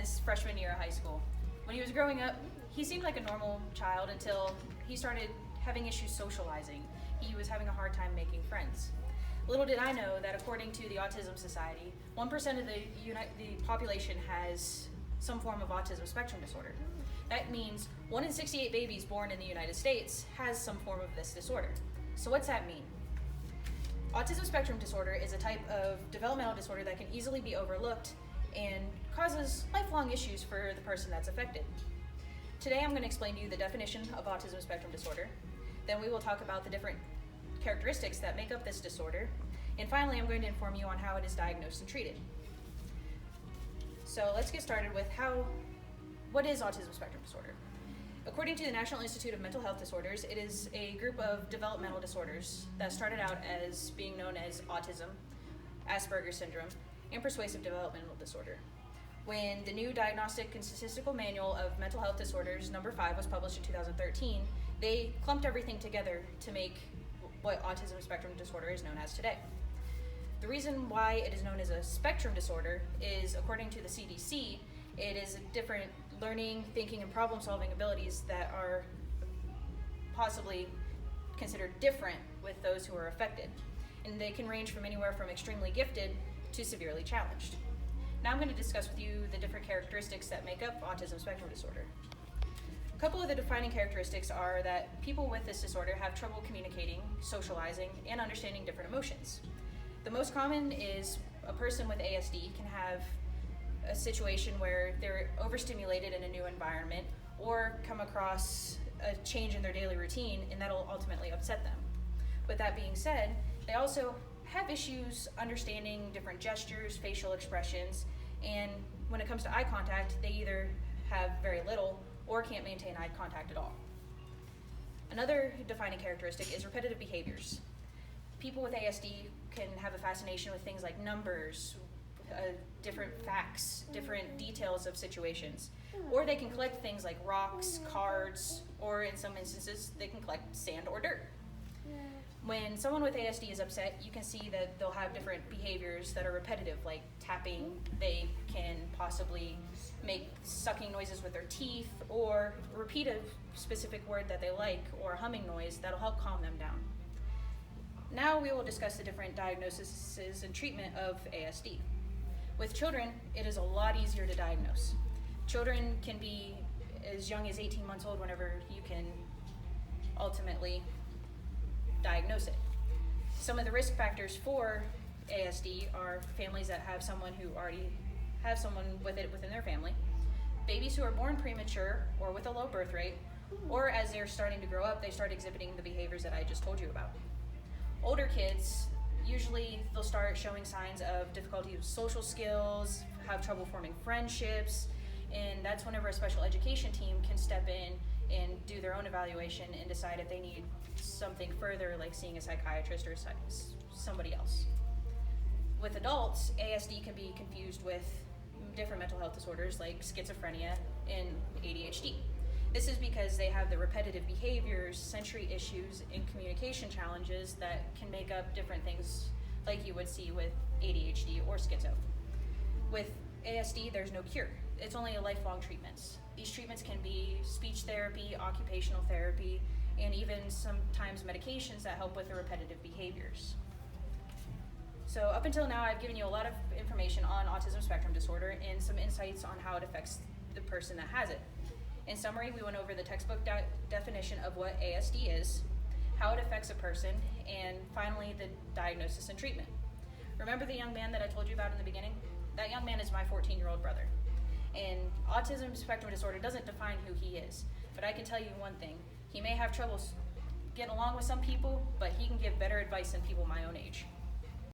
his freshman year of high school. When he was growing up, he seemed like a normal child until he started having issues socializing. He was having a hard time making friends. Little did I know that according to the Autism Society, 1% of the population has some form of autism spectrum disorder. That means 1 in 68 babies born in the United States has some form of this disorder. So what's that mean? Autism spectrum disorder is a type of developmental disorder that can easily be overlooked and causes lifelong issues for the person that's affected. Today I'm going to explain to you the definition of autism spectrum disorder. Then we will talk about the different characteristics that make up this disorder. And finally, I'm going to inform you on how it is diagnosed and treated. So let's get started with what is autism spectrum disorder? According to the National Institute of Mental Health Disorders, it is a group of developmental disorders that started out as being known as autism, Asperger's syndrome, and persuasive developmental disorder. When the new Diagnostic and Statistical Manual of Mental Health Disorders, number 5, was published in 2013, they clumped everything together to make what autism spectrum disorder is known as today. The reason why it is known as a spectrum disorder is, according to the CDC, it is different learning, thinking, and problem-solving abilities that are possibly considered different with those who are affected. And they can range from anywhere from extremely gifted to severely challenged. Now I'm going to discuss with you the different characteristics that make up autism spectrum disorder. A couple of the defining characteristics are that people with this disorder have trouble communicating, socializing, and understanding different emotions. The most common is a person with ASD can have a situation where they're overstimulated in a new environment or come across a change in their daily routine, and that'll ultimately upset them. With that being said, they also have issues understanding different gestures, facial expressions, and when it comes to eye contact, they either have very little or can't maintain eye contact at all. Another defining characteristic is repetitive behaviors. People with ASD can have a fascination with things like numbers, different facts, different details of situations, or they can collect things like rocks, cards, or in some instances, they can collect sand or dirt. When someone with ASD is upset, you can see that they'll have different behaviors that are repetitive, like tapping. They can possibly make sucking noises with their teeth or repeat a specific word that they like or a humming noise that'll help calm them down. Now we will discuss the different diagnoses and treatment of ASD. With children, it is a lot easier to diagnose. Children can be as young as 18 months old whenever you can ultimately diagnose it. Some of the risk factors for ASD are families that have someone who already have someone with it within their family, babies who are born premature or with a low birth rate, or as they're starting to grow up, they start exhibiting the behaviors that I just told you about. Older kids, usually they'll start showing signs of difficulty with social skills, have trouble forming friendships, and that's whenever a special education team can step in and do their own evaluation and decide if they need something further, like seeing a psychiatrist or somebody else. With adults, ASD can be confused with different mental health disorders like schizophrenia and ADHD. This is because they have the repetitive behaviors, sensory issues, and communication challenges that can make up different things like you would see with ADHD or schizo. With ASD, there's no cure. It's only a lifelong treatments. These treatments can be speech therapy, occupational therapy, and even sometimes medications that help with the repetitive behaviors. So up until now, I've given you a lot of information on autism spectrum disorder and some insights on how it affects the person that has it. In summary, we went over the textbook definition of what ASD is, how it affects a person, and finally the diagnosis and treatment. Remember the young man that I told you about in the beginning? That young man is my 14-year-old brother. And autism spectrum disorder doesn't define who he is, but I can tell you one thing. He may have trouble getting along with some people, but he can give better advice than people my own age.